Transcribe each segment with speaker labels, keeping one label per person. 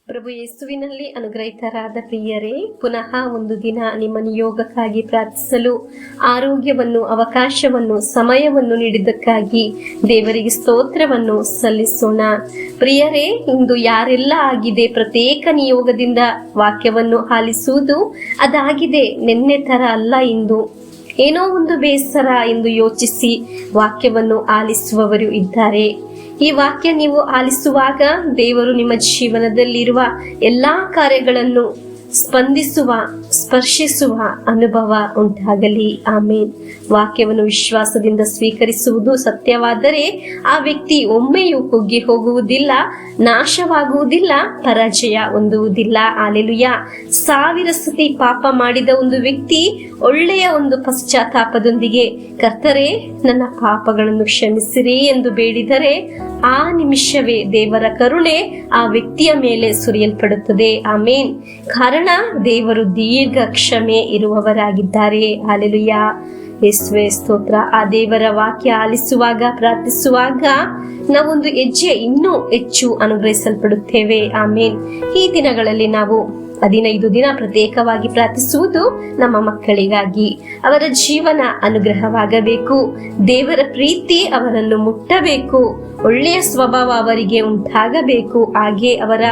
Speaker 1: ಪ್ರಭು ಯೇಸುವಿನಲ್ಲಿ ಅನುಗ್ರಹಿತರಾದ ಪ್ರಿಯರೇ, ಪುನಃ ಒಂದು ದಿನ ನಿಮ್ಮ ನಿಯೋಗಕ್ಕಾಗಿ ಪ್ರಾರ್ಥಿಸಲು ಆರೋಗ್ಯವನ್ನು, ಅವಕಾಶವನ್ನು, ಸಮಯವನ್ನು ನೀಡಿದ್ದಕ್ಕಾಗಿ ದೇವರಿಗೆ ಸ್ತೋತ್ರವನ್ನು ಸಲ್ಲಿಸೋಣ. ಪ್ರಿಯರೇ, ಇಂದು ಯಾರೆಲ್ಲ ಆಗಿದೆ ಪ್ರತ್ಯೇಕ ನಿಯೋಗದಿಂದ ವಾಕ್ಯವನ್ನು ಆಲಿಸುವುದು, ಅದಾಗಿದೆ. ನಿನ್ನೆ ತರ ಅಲ್ಲ. ಇಂದು ಏನೋ ಒಂದು ಬೇಸರ ಎಂದು ಯೋಚಿಸಿ ವಾಕ್ಯವನ್ನು ಆಲಿಸುವವರು ಇದ್ದಾರೆ. ಈ ವಾಕ್ಯ ನೀವು ಆಲಿಸುವಾಗ ದೇವರು ನಿಮ್ಮ ಜೀವನದಲ್ಲಿರುವ ಎಲ್ಲಾ ಕಾರ್ಯಗಳನ್ನು ಸ್ಪರ್ಶಿಸುವ ಅನುಭವ ಉಂಟಾಗಲಿ. ಆಮೇನ್. ವಾಕ್ಯವನ್ನು ವಿಶ್ವಾಸದಿಂದ ಸ್ವೀಕರಿಸುವುದು ಸತ್ಯವಾದರೆ ಆ ವ್ಯಕ್ತಿ ಒಮ್ಮೆಯೂ ಕುಗ್ಗಿ ಹೋಗುವುದಿಲ್ಲ, ನಾಶವಾಗುವುದಿಲ್ಲ, ಪರಾಜಯ ಹೊಂದುವುದಿಲ್ಲ. ಹಾಲೆಲೂಯಾ. 1000 ಸತಿ ಪಾಪ ಮಾಡಿದ ಒಂದು ವ್ಯಕ್ತಿ ಒಳ್ಳೆಯ ಒಂದು ಪಶ್ಚಾತ್ತಾಪದೊಂದಿಗೆ ಕರ್ತರೇ ನನ್ನ ಪಾಪಗಳನ್ನು ಕ್ಷಮಿಸಿರಿ ಎಂದು ಬೇಡಿದರೆ ಆ ನಿಮಿಷವೇ ದೇವರ ಕರುಣೆ ಆ ವ್ಯಕ್ತಿಯ ಮೇಲೆ ಸುರಿಯಲ್ಪಡುತ್ತದೆ. ಆಮೇನ್. ಕಾರಣ ದೇವರು ದೀರ್ಘ ಕ್ಷಮೆ ಇರುವವರಾಗಿದ್ದಾರೆ. ಹಾಲೆಲೂಯಾ. ಯೇಸುವೇ ಸ್ತೋತ್ರ. ಆ ದೇವರ ವಾಕ್ಯ ಆಲಿಸುವಾಗ, ಪ್ರಾರ್ಥಿಸುವಾಗ ನಾವೊಂದು ಹೆಜ್ಜೆ ಇನ್ನೂ ಹೆಚ್ಚು ಅನುಗ್ರಹಿಸಲ್ಪಡುತ್ತೇವೆ. ಆಮೇನ್. ಈ ದಿನಗಳಲ್ಲಿ ನಾವು 15 ದಿನ ಪ್ರತ್ಯೇಕವಾಗಿ ಪ್ರಾರ್ಥಿಸುವುದು ನಮ್ಮ ಮಕ್ಕಳಿಗಾಗಿ. ಅವರ ಜೀವನ ಅನುಗ್ರಹವಾಗಬೇಕು, ದೇವರ ಪ್ರೀತಿ ಅವರನ್ನು ಮುಟ್ಟಬೇಕು, ಒಳ್ಳೆಯ ಸ್ವಭಾವ ಅವರಿಗೆ ಉಂಟಾಗಬೇಕು. ಹಾಗೆ ಅವರ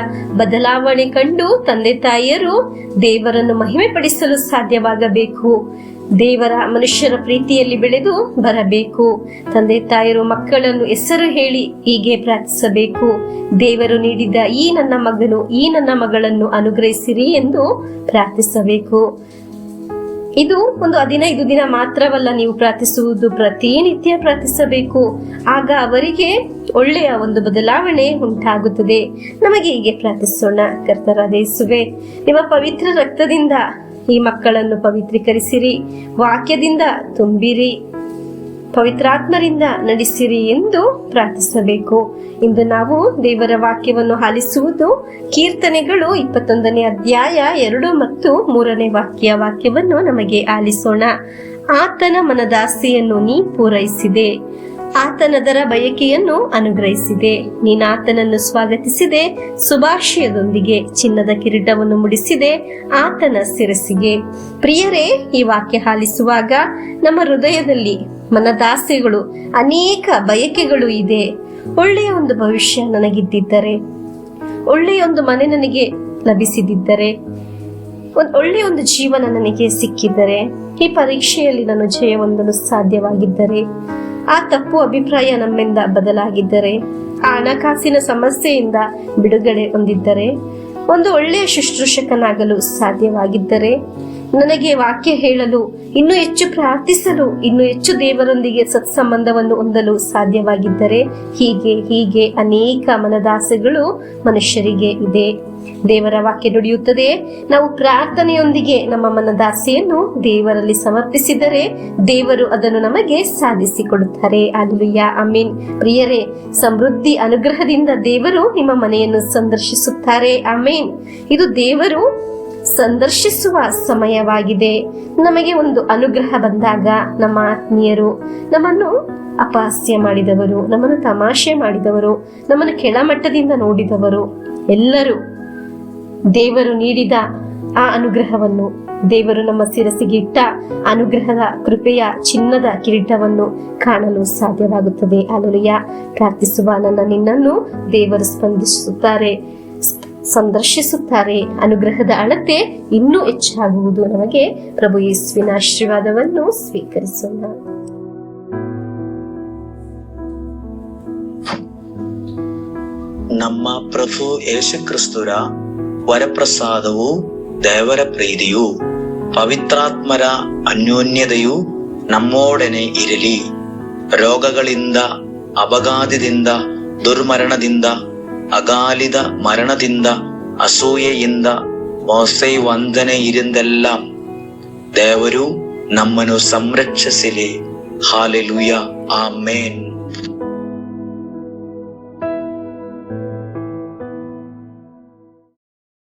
Speaker 1: ಬದಲಾವಣೆ ಕಂಡು ತಂದೆ ತಾಯಿಯರು ದೇವರನ್ನು ಮಹಿಮೆ ಪಡಿಸಲು ಸಾಧ್ಯವಾಗಬೇಕು. ದೇವರ ಮನುಷ್ಯರ ಪ್ರೀತಿಯಲ್ಲಿ ಬೆಳೆದು ಬರಬೇಕು. ತಂದೆ ತಾಯಿಯರು ಮಕ್ಕಳನ್ನು ಹೆಸರು ಹೇಳಿ ಹೀಗೆ ಪ್ರಾರ್ಥಿಸಬೇಕು: ದೇವರು ನೀಡಿದ ಈ ನನ್ನ ಮಗನು, ಈ ನನ್ನ ಮಗಳನ್ನು ಅನುಗ್ರಹಿಸಿರಿ ಎಂದು ಪ್ರಾರ್ಥಿಸಬೇಕು. ಇದು ಒಂದು 15 ದಿನ ಮಾತ್ರವಲ್ಲ ನೀವು ಪ್ರಾರ್ಥಿಸುವುದು, ಪ್ರತಿನಿತ್ಯ ಪ್ರಾರ್ಥಿಸಬೇಕು. ಆಗ ಅವರಿಗೆ ಒಳ್ಳೆಯ ಒಂದು ಬದಲಾವಣೆ ಉಂಟಾಗುತ್ತದೆ. ನಮಗೆ ಹೀಗೆ ಪ್ರಾರ್ಥಿಸೋಣ. ಕರ್ತನಾದ ಯೇಸುವೇ, ನಿಮ್ಮ ಪವಿತ್ರ ರಕ್ತದಿಂದ ಈ ಮಕ್ಕಳನ್ನು ಪವಿತ್ರೀಕರಿಸಿರಿ, ವಾಕ್ಯದಿಂದ ತುಂಬಿರಿ, ಪವಿತ್ರಾತ್ಮರಿಂದ ನಡೆಸಿರಿ ಎಂದು ಪ್ರಾರ್ಥಿಸಬೇಕು. ಇಂದು ನಾವು ದೇವರ ವಾಕ್ಯವನ್ನು ಆಲಿಸುವುದು ಕೀರ್ತನೆಗಳು 21ನೇ ಅಧ್ಯಾಯ 2 ಮತ್ತು 3ನೇ ವಾಕ್ಯವನ್ನು ನಮಗೆ ಆಲಿಸೋಣ. ಆತನ ಮನದಾಸೆಯನ್ನು ನೀ ಪೂರೈಸಿದೆ, ಆತನದರ ಬಯಕೆಯನ್ನು ಅನುಗ್ರಹಿಸಿದೆ. ನೀನಾತನನ್ನು ಸ್ವಾಗತಿಸಿದೆ, ಶುಭಾಶಯದೊಂದಿಗೆ ಚಿನ್ನದ ಕಿರೀಟವನ್ನು ಮುಡಿಸಿದೆ ಆತನ ಶಿರಸ್ಸಿಗೆ. ಪ್ರಿಯರೇ, ಈ ವಾಕ್ಯ ಆಲಿಸುವಾಗ ನಮ್ಮ ಹೃದಯದಲ್ಲಿ ಮನದಾಸೆಗಳು, ಅನೇಕ ಬಯಕೆಗಳು ಇದೆ. ಒಳ್ಳೆಯ ಒಂದು ಭವಿಷ್ಯ ನನಗಿದ್ದಿದ್ದರೆ, ಒಳ್ಳೆಯ ಒಂದು ಮನೆ ನನಗೆ ಲಭಿಸಿದ್ದರೆ, ಒಳ್ಳೆಯ ಒಂದು ಜೀವನ ನನಗೆ ಸಿಕ್ಕಿದ್ದರೆ, ಈ ಪರೀಕ್ಷೆಯಲ್ಲಿ ನಾನು ಜಯ ಹೊಂದಲು ಸಾಧ್ಯವಾಗಿದ್ದರೆ, ಆ ತಪ್ಪು ಅಭಿಪ್ರಾಯ ನಮ್ಮಿಂದ ಬದಲಾಗಿದ್ದರೆ, ಆ ಹಣಕಾಸಿನ ಸಮಸ್ಯೆಯಿಂದ ಬಿಡುಗಡೆ ಹೊಂದಿದ್ದರೆ, ಒಂದು ಒಳ್ಳೆಯ ಶುಶ್ರೂಷಕನಾಗಲು ಸಾಧ್ಯವಾಗಿದ್ದರೆ, ನನಗೆ ವಾಕ್ಯ ಹೇಳಲು, ಇನ್ನೂ ಹೆಚ್ಚು ಪ್ರಾರ್ಥಿಸಲು, ಇನ್ನೂ ಹೆಚ್ಚು ದೇವರೊಂದಿಗೆ ಸತ್ಸಂಬಂಧವನ್ನು ಹೊಂದಲು ಸಾಧ್ಯವಾಗಿದ್ದರೆ, ಹೀಗೆ ಅನೇಕ ಮನದಾಸೆಗಳು ಮನುಷ್ಯರಿಗೆ ಇದೆ. ದೇವರ ವಾಕ್ಯ ನುಡಿಯುತ್ತದೆ, ನಾವು ಪ್ರಾರ್ಥನೆಯೊಂದಿಗೆ ನಮ್ಮ ಮನದಾಸೆಯನ್ನು ದೇವರಲ್ಲಿ ಸಮರ್ಪಿಸಿದರೆ ದೇವರು ಅದನ್ನು ನಮಗೆ ಸಾಧಿಸಿಕೊಡುತ್ತಾರೆ. ಹಾಲೆಲೂಯಾ. ಆಮೀನ್. ಪ್ರಿಯರೇ, ಸಮೃದ್ಧಿ ಅನುಗ್ರಹದಿಂದ ದೇವರು ನಿಮ್ಮ ಮನೆಯನ್ನು ಸಂದರ್ಶಿಸುತ್ತಾರೆ. ಆಮೀನ್. ಇದು ದೇವರು ಸಂದರ್ಶಿಸುವ ಸಮಯವಾಗಿದೆ. ನಮಗೆ ಒಂದು ಅನುಗ್ರಹ ಬಂದಾಗ ನಮ್ಮ ಆತ್ಮೀಯರು, ನಮ್ಮನ್ನು ಅಪಹಾಸ್ಯ ಮಾಡಿದವರು, ನಮ್ಮನ್ನು ತಮಾಷೆ ಮಾಡಿದವರು, ನಮ್ಮನ್ನು ಕೆಳಮಟ್ಟದಿಂದ ನೋಡಿದವರು ಎಲ್ಲರೂ ದೇವರು ನೀಡಿದ ಆ ಅನುಗ್ರಹವನ್ನು, ದೇವರು ನಮ್ಮ ಶಿರಸ್ಸಿಗೆ ಇಟ್ಟ ಅನುಗ್ರಹದ ಕೃಪೆಯ ಚಿನ್ನದ ಕಿರೀಟವನ್ನು ಕಾಣಲು ಸಾಧ್ಯವಾಗುತ್ತದೆ. ಹಾಲೆಲೂಯಾ. ಪ್ರಾರ್ಥಿಸುವ ನಿನ್ನನ್ನು ದೇವರು ಸಂದರ್ಶಿಸುತ್ತಾರೆ. ಅನುಗ್ರಹದ ಅಳತೆ ಇನ್ನೂ ಹೆಚ್ಚಾಗುವುದು. ನಮಗೆ ಪ್ರಭು ಯೇಸುವಿನ ಆಶೀರ್ವಾದವನ್ನು ಸ್ವೀಕರಿಸೋಣ.
Speaker 2: ನಮ್ಮ ಪ್ರಭು ಯೇಸು ಕ್ರಿಸ್ತರ ವರಪ್ರಸಾದವು, ದೇವರ ಪ್ರೀತಿಯು, ಪವಿತ್ರಾತ್ಮರ ಅನ್ಯೋನ್ಯತೆಯು ನಮ್ಮೊಡನೆ ಇರಲಿ. ರೋಗಗಳಿಂದ, ಅಪಘಾತದಿಂದ, ದುರ್ಮರಣದಿಂದ, ಅಗಾಲಿದ ಮರಣದಿಂದ, ಅಸೂಯೆಯಿಂದ, ಮೋಸೆ ವಂದನೆಯಿಂದೆಲ್ಲ ದೇವರು ನಮ್ಮನ್ನು ಸಂರಕ್ಷಿಸಲಿ. ಹಾಲೆಲೂಯಾ. ಆಮೇನ್.